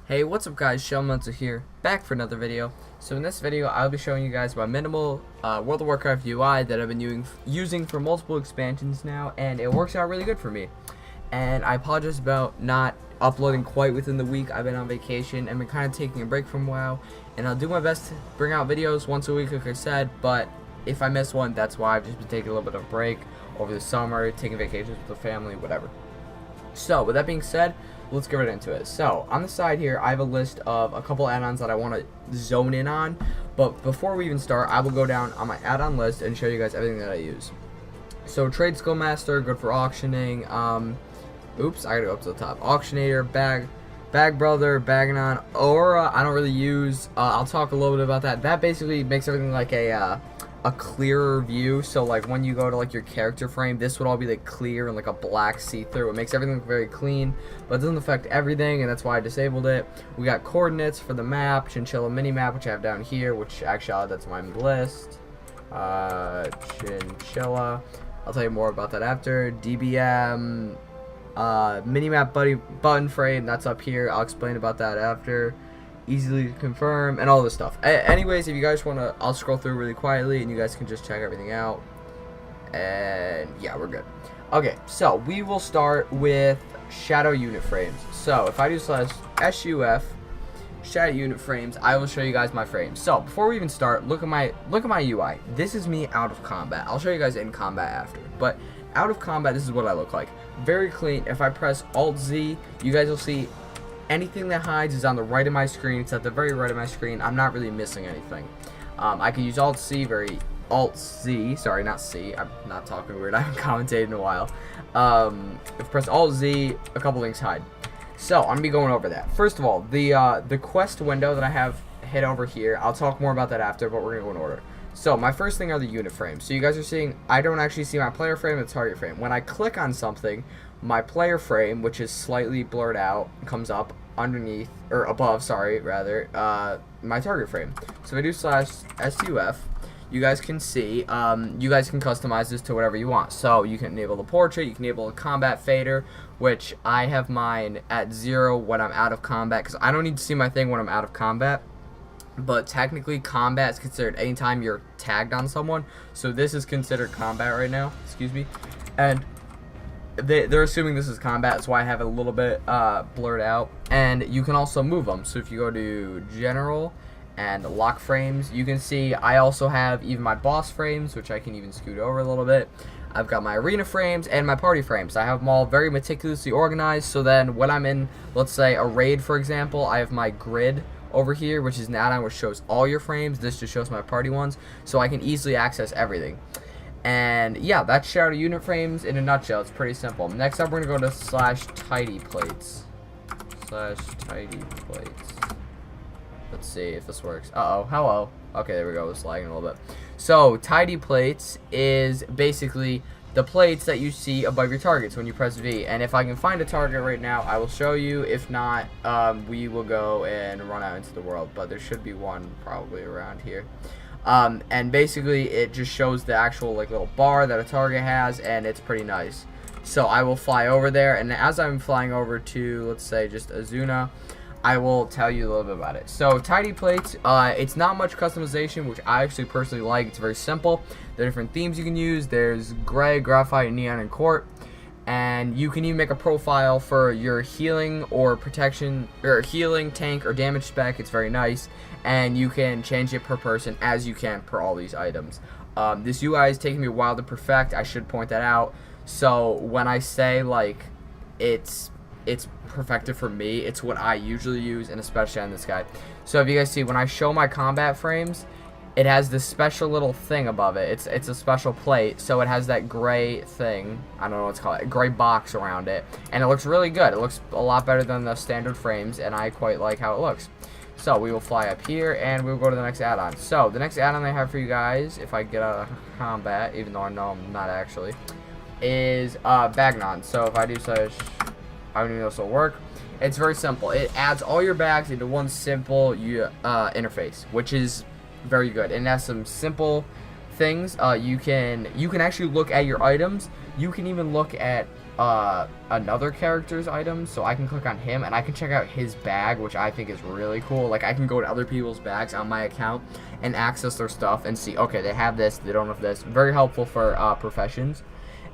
Hey, what's up guys, Shelemental here, back for another video. So in this video, I'll be showing you guys my minimal World of Warcraft UI that I've been using for multiple expansions now, and it works out really good for me. And I apologize about not uploading quite within the week. I've been on vacation and been kind of taking a break from WoW, and I'll do my best to bring out videos once a week like I said, but if I miss one, that's why. I've just been taking a little bit of a break over the summer, taking vacations with the family, whatever. So with that being said, let's get right into it. So on the side here, I have a list of a couple add-ons that I want to zone in on, but before we even start, I will go down on my add-on list and show you guys everything that I use. So Trade Skill Master, good for auctioning. Oops, I gotta go up to the top. Auctionator, Bag Brother, Bagnon, Aura, I don't really use. I'll talk a little bit about that. That basically makes everything like a clearer view. So like when you go to like your character frame, this would all be like clear and like a black see-through. It makes everything look very clean, but it doesn't affect everything, and that's why I disabled it. We got coordinates for the map, Chinchilla Mini-Map, which I have down here, which actually that's my list. Chincilla, I'll tell you more about that after. DBM, Minimap button frame, that's up here. I'll explain about that after. Easily confirm and all this stuff. Anyways, if you guys want to, I'll scroll through really quietly and you guys can just check everything out, and yeah, we're good. Okay, so we will start with shadow unit frames. So if I do /SUF shadow unit frames, I will show you guys my frames. So before we even start, look at my UI. This is me out of combat. I'll show you guys in combat after, but out of combat, this is what I look like. Very clean. If I press Alt Z, you guys will see anything that hides is on the right of my screen. It's at the very right of my screen. I'm not really missing anything. I can use Alt Z, sorry, not C. I'm not talking weird. I haven't commentated in a while. If I press Alt Z, a couple things hide. So I'm gonna be going over that. First of all, the quest window that I have hit over here, I'll talk more about that after, but we're gonna go in order. So my first thing are the unit frames. So you guys are seeing, I don't actually see my player frame and target frame. When I click on something, my player frame, which is slightly blurred out, comes up underneath, or above, sorry, rather, my target frame. So if I do /SUF, you guys can see, you guys can customize this to whatever you want. So you can enable the portrait, you can enable a combat fader, which I have mine at 0 when I'm out of combat, because I don't need to see my thing when I'm out of combat. But technically, combat is considered anytime you're tagged on someone. So this is considered combat right now. Excuse me. And they're assuming this is combat, so I have it a little bit blurred out. And you can also move them. So if you go to General and Lock Frames, you can see I also have even my boss frames, which I can even scoot over a little bit. I've got my arena frames and my party frames. I have them all very meticulously organized. So then when I'm in, let's say, a raid, for example, I have my grid over here, which is an add-on which shows all your frames. This just shows my party ones, so I can easily access everything. And yeah, that's shadow unit frames in a nutshell. It's pretty simple. Next up, we're gonna go to /tidy plates. /tidy plates. Let's see if this works. Hello. Okay, there we go. It's lagging a little bit. So tidy plates is basically the plates that you see above your targets when you press V. And if I can find a target right now, I will show you. If not, we will go and run out into the world. But there should be one probably around here. And basically, it just shows the actual like little bar that a target has, and it's pretty nice. So I will fly over there, and as I'm flying over to, let's say, just Azuna, I will tell you a little bit about it. So tidy plates, it's not much customization, which I actually personally like. It's very simple. There are different themes you can use. There's gray, graphite, neon, and quartz. And you can even make a profile for your healing or protection, or healing, tank, or damage spec. It's very nice. And you can change it per person as you can per all these items. This UI is taking me a while to perfect. I should point that out. So when I say like it's perfected for me, it's what I usually use, and especially on this guy. So if you guys see, when I show my combat frames, it has this special little thing above it. It's a special plate, so it has that gray thing, I don't know what it's called, a gray box around it, and it looks really good. It looks a lot better than the standard frames, and I quite like how it looks. So we will fly up here, and we'll go to the next add-on. So the next add-on I have for you guys, if I get out of combat, even though I know I'm not actually, is Bagnon. So if I do such, I don't even know if this will work. It's very simple. It adds all your bags into one simple interface, which is very good. And it has some simple things. You can actually look at your items. You can even look at another character's items, so I can click on him and I can check out his bag, which I think is really cool. Like, I can go to other people's bags on my account and access their stuff and see, okay, they have this, they don't have this. Very helpful for professions.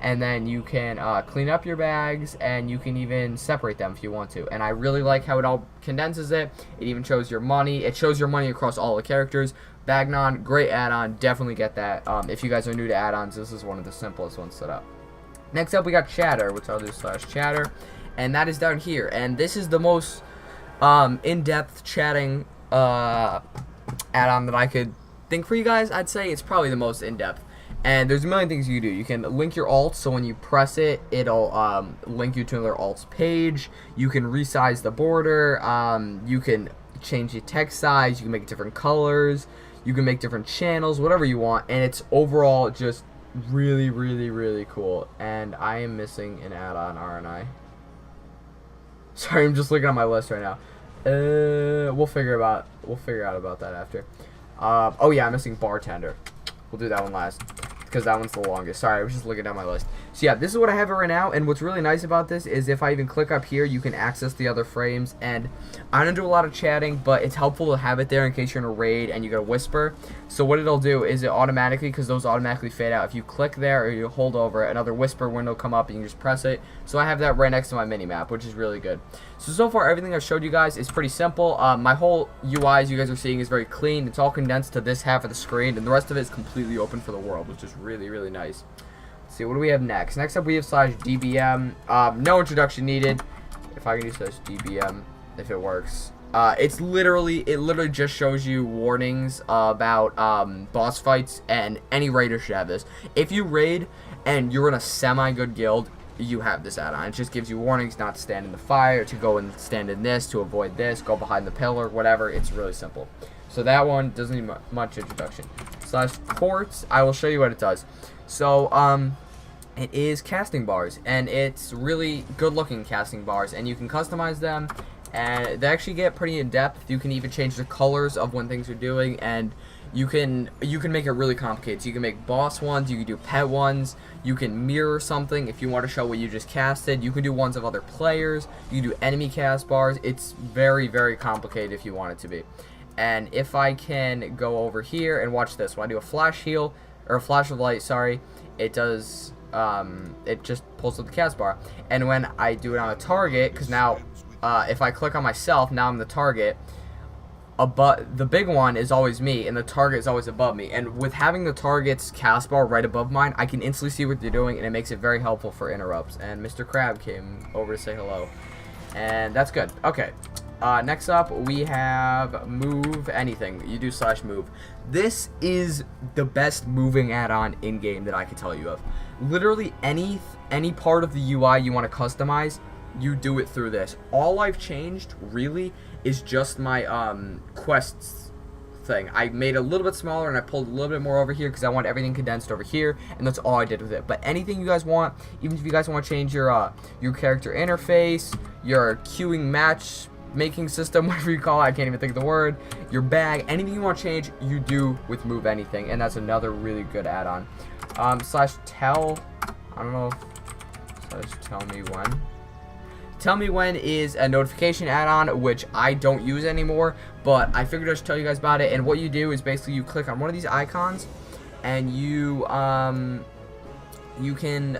And then you can clean up your bags, and you can even separate them if you want to. And I really like how it all condenses it. It even shows your money. It shows your money across all the characters. Bagnon, great add-on. Definitely get that. If you guys are new to add-ons, this is one of the simplest ones set up. Next up, we got Chatter, which I'll do /chatter. And that is down here. And this is the most in-depth chatting add-on that I could think for you guys. I'd say it's probably the most in-depth. And there's a million things you can do. You can link your alts, so when you press it, it'll link you to another alts page. You can resize the border. You can change the text size. You can make different colors. You can make different channels, whatever you want. And it's overall just really, really, really cool. And I am missing an add-on, aren't I? Sorry, I'm just looking at my list right now. We'll figure out about that after. Oh yeah, I'm missing Bartender. We'll do that one last, because that one's the longest. Sorry, I was just looking down my list. So yeah, this is what I have right now, and what's really nice about this is if I even click up here, you can access the other frames, and I don't do a lot of chatting, but it's helpful to have it there in case you're in a raid and you got a whisper. So what it'll do is it automatically, because those automatically fade out, if you click there or you hold over it, another whisper window will come up and you can just press it. So I have that right next to my mini-map, which is really good. So far everything I've showed you guys is pretty simple. My whole UI, as you guys are seeing, is very clean. It's all condensed to this half of the screen, and the rest of it is completely open for the world, which is really, really nice. Let's see, what do we have next? Next up we have /dbm. No introduction needed. If I can do /dbm, if it works. It literally just shows you warnings about boss fights, and any raider should have this. If you raid and you're in a semi-good guild, you have this add-on. It just gives you warnings not to stand in the fire, to go and stand in this, to avoid this, go behind the pillar, whatever. It's really simple. So that one doesn't need much introduction. /Quartz, I will show you what it does. So, it is casting bars, and it's really good looking casting bars, and you can customize them, and they actually get pretty in depth. You can even change the colors of when things are doing, and you can make it really complicated. So you can make boss ones, you can do pet ones, you can mirror something if you want to show what you just casted, you can do ones of other players, you can do enemy cast bars. It's very, very complicated if you want it to be. And if I can go over here and watch this, when I do a flash heal, or a flash of light, sorry, it does, it just pulls up the cast bar. And when I do it on a target, because now, if I click on myself, now I'm the target, the big one is always me, and the target is always above me. And with having the target's cast bar right above mine, I can instantly see what they're doing, and it makes it very helpful for interrupts. And Mr. Crab came over to say hello, and that's good. Okay, next up we have move anything. You do /move. This is the best moving add-on in game that I can tell you of. Literally any part of the UI you want to customize, you do it through this. All I've changed really is just my quests thing. I made it a little bit smaller and I pulled a little bit more over here because I want everything condensed over here, and that's all I did with it. But anything you guys want, even if you guys want to change your character interface, your queuing match making system, whatever you call it, I can't even think of the word, your bag, anything you want to change, you do with move anything, and that's another really good add-on. /tell, I don't know if /tell me when. Tell Me When is a notification add-on, which I don't use anymore, but I figured I should tell you guys about it. And what you do is basically you click on one of these icons, and you can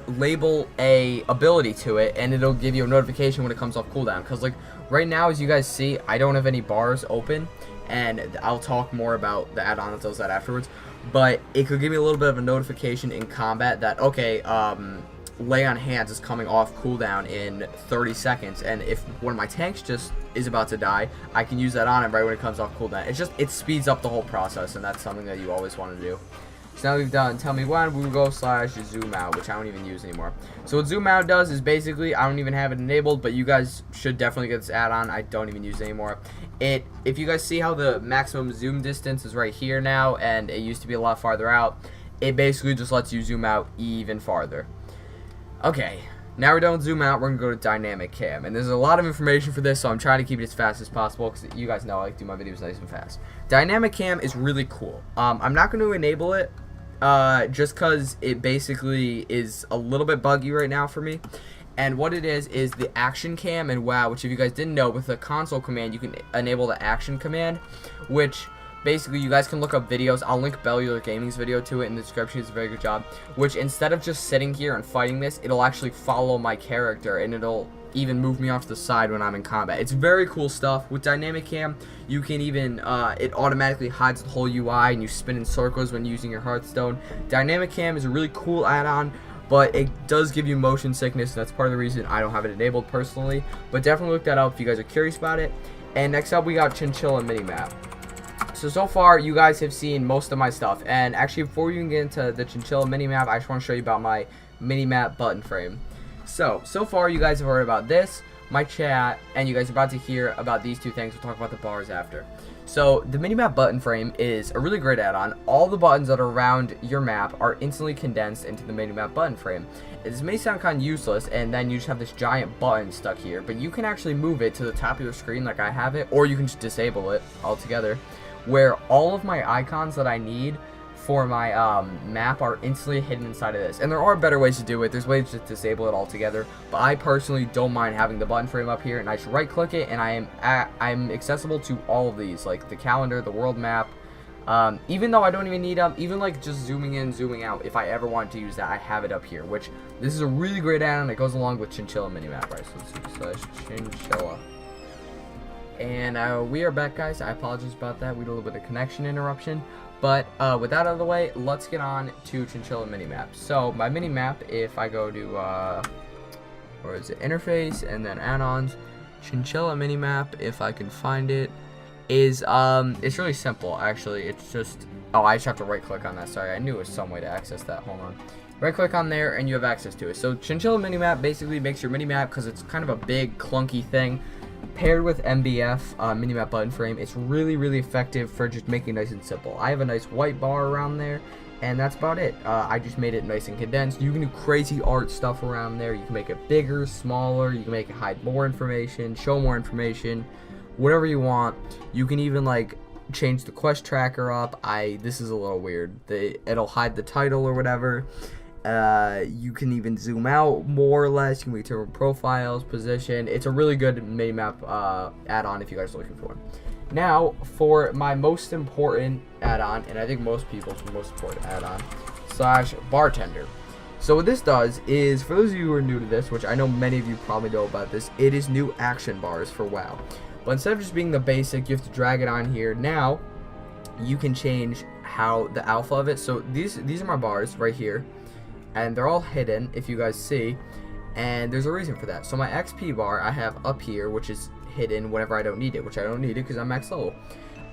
label a ability to it, and it'll give you a notification when it comes off cooldown. Because like right now, as you guys see, I don't have any bars open, and I'll talk more about the add-on that does that afterwards. But it could give me a little bit of a notification in combat that, okay, Lay on Hands is coming off cooldown in 30 seconds, and if one of my tanks just is about to die, I can use that on it right when it comes off cooldown. It speeds up the whole process, and that's something that you always want to do. So now we've done Tell Me When, we will go /Zoomout, which I don't even use anymore. So what Zoomout does is basically, I don't even have it enabled, but you guys should definitely get this add-on. I don't even use it anymore. If you guys see how the maximum zoom distance is right here now, and it used to be a lot farther out, it basically just lets you zoom out even farther. Okay, now we're done with Zoom Out, we're going to go to Dynamic Cam. And there's a lot of information for this, so I'm trying to keep it as fast as possible, because you guys know I like to do my videos nice and fast. Dynamic Cam is really cool. I'm not going to enable it just because it basically is a little bit buggy right now for me. And what it is the action cam in WoW, which if you guys didn't know, with the console command, you can enable the action command, which basically you guys can look up videos. I'll link Bellular Gaming's video to it in the description. It's a very good job. Which instead of just sitting here and fighting this, it'll actually follow my character, and it'll even move me off to the side when I'm in combat. It's very cool stuff. With dynamic cam, you can even it automatically hides the whole UI, and you spin in circles when using your Hearthstone. Dynamic cam is a really cool add-on, but it does give you motion sickness, and that's part of the reason I don't have it enabled personally. But definitely look that up if you guys are curious about it. And next up, we got Chinchilla Mini-Map. So far, you guys have seen most of my stuff. And actually, before you can get into the Chinchilla Mini-Map, I just want to show you about my Minimap button frame. So far, you guys have heard about this, my chat, and you guys are about to hear about these two things. We'll talk about the bars after. So the Minimap button frame is a really great add-on. All the buttons that are around your map are instantly condensed into the Minimap button frame. This may sound kind of useless, and then you just have this giant button stuck here, but you can actually move it to the top of your screen like I have it, or you can just disable it altogether, where all of my icons that I need for my map are instantly hidden inside of this. And there are better ways to do it. There's ways to disable it altogether, but I personally don't mind having the button frame up here, and I just right click it, and I'm accessible to all of these, like the calendar, the world map, even though I don't even need them, even like just zooming in, zooming out. If I ever wanted to use that, I have it up here, which this is a really great add-on that goes along with Chinchilla Mini-Map. Right, so let's see, /Chincilla. And we are back, guys. I apologize about that. We had a little bit of connection interruption. But with that out of the way, let's get on to Chinchilla Mini-Map. So my Mini-Map, if I go to, where is it, interface, and then add-ons, Chinchilla Mini-Map, if I can find it, is, it's really simple, actually. It's just, oh, I just have to right-click on that. Sorry, I knew it was some way to access that. Hold on. Right-click on there, and you have access to it. So Chinchilla Mini-Map basically makes your Mini-Map, because it's kind of a big, clunky thing, paired with MBF Minimap button frame. It's really effective for just making it nice and simple. I have a nice white bar around there, and that's about it. I just made it nice and condensed. You can do crazy art stuff around there. You can make it bigger, smaller. You can make it hide more information, show more information, whatever you want. You can even like change the quest tracker up. This is a little weird. It'll hide the title or whatever. You can even zoom out more or less. You can return profiles, position. It's a really good Minimap add-on if you guys are looking for one. Now, for my most important add-on, and I think most people's most important add-on, /Bartender. So what this does is, for those of you who are new to this, which I know many of you probably know about this, it is new action bars for WoW. But instead of just being the basic, you have to drag it on here. Now, you can change how the alpha of it. So these are my bars right here. And they're all hidden, if you guys see, and there's a reason for that. So my XP bar I have up here, which is hidden whenever I don't need it, which I don't need it because I'm max level.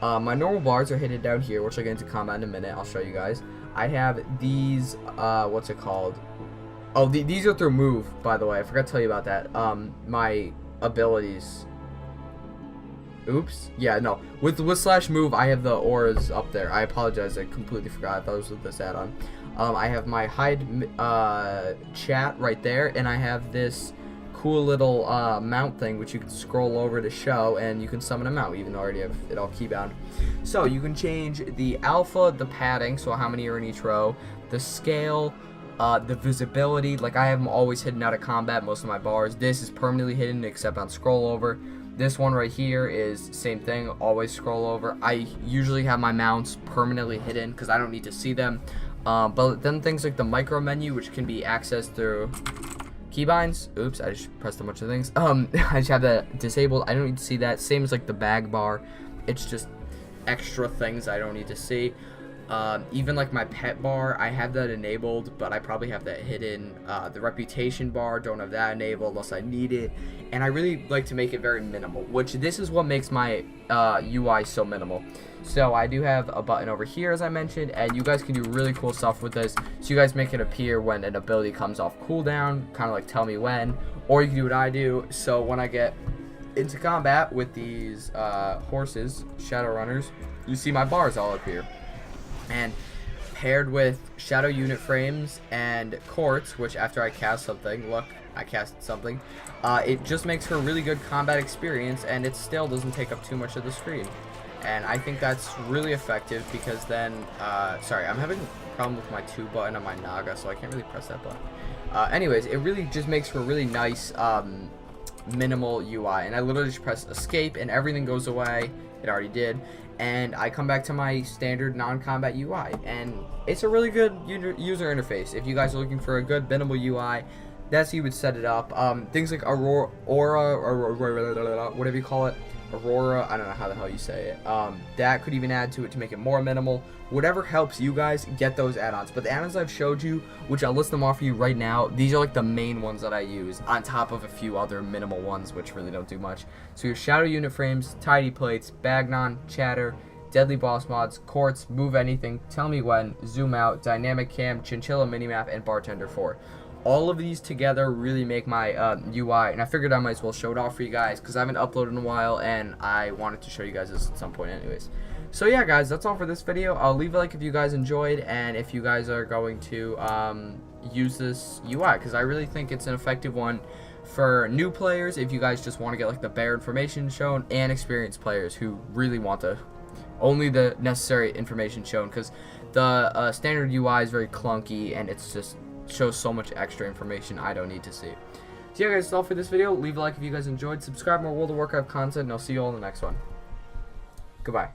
My normal bars are hidden down here, which I'll get into combat in a minute. I'll show you guys. I have these, what's it called? Oh, these are through move, by the way. I forgot to tell you about that. My abilities. Oops. Yeah, no. With /move, I have the auras up there. I apologize. I completely forgot. I thought it was with this add-on. I have my hide chat right there, and I have this cool little mount thing, which you can scroll over to show, and you can summon a mount, even though I already have it all keybound. So you can change the alpha, the padding, so how many are in each row, the scale, the visibility. Like I have them always hidden out of combat, most of my bars. This is permanently hidden except on scroll over. This one right here is same thing, always scroll over. I usually have my mounts permanently hidden because I don't need to see them. But then things like the micro menu, which can be accessed through keybinds. Oops, I just pressed a bunch of things. I just have that disabled. I don't need to see that. Same as like the bag bar. It's just extra things I don't need to see. Even like my pet bar, I have that enabled, but I probably have that hidden. The reputation bar, don't have that enabled unless I need it. And I really like to make it very minimal, which this is what makes my UI so minimal. So I do have a button over here, as I mentioned, and you guys can do really cool stuff with this. So you guys make it appear when an ability comes off cooldown, kind of like tell me when, or you can do what I do. So when I get into combat with these horses, shadow runners, you see my bars all up here. And paired with shadow unit frames and Quartz, which after I cast something, look, I cast something, it just makes for a really good combat experience, and it still doesn't take up too much of the screen. And I think that's really effective because then, sorry, I'm having a problem with my 2 button on my Naga, so I can't really press that button. Anyways, it really just makes for a really nice, minimal UI. And I literally just press escape and everything goes away. It already did. And I come back to my standard non-combat UI. And it's a really good user interface. If you guys are looking for a good minimal UI, that's how you would set it up. Things like Aurora, or whatever you call it. Aurora, I don't know how the hell you say it. That could even add to it to make it more minimal. Whatever helps you guys get those add-ons. But the add-ons I've showed you, which I'll list them off for you right now, these are like the main ones that I use, on top of a few other minimal ones which really don't do much. So your shadow unit frames, tidy plates, Bagnon, chatter, deadly boss mods, Quartz, move anything, tell me when, zoom out, dynamic cam, Chinchilla Mini-Map, and Bartender 4. All of these together really make my UI, and I figured I might as well show it off for you guys because I haven't uploaded in a while and I wanted to show you guys this at some point anyways. So yeah guys, that's all for this video. I'll leave a like if you guys enjoyed and if you guys are going to use this UI, because I really think it's an effective one for new players if you guys just want to get like the bare information shown, and experienced players who really want only the necessary information shown, because the standard UI is very clunky and it's just shows so much extra information I don't need to see. So yeah guys, that's all for this video. Leave a like if you guys enjoyed, subscribe for more World of Warcraft content, and I'll see you all in the next one. Goodbye.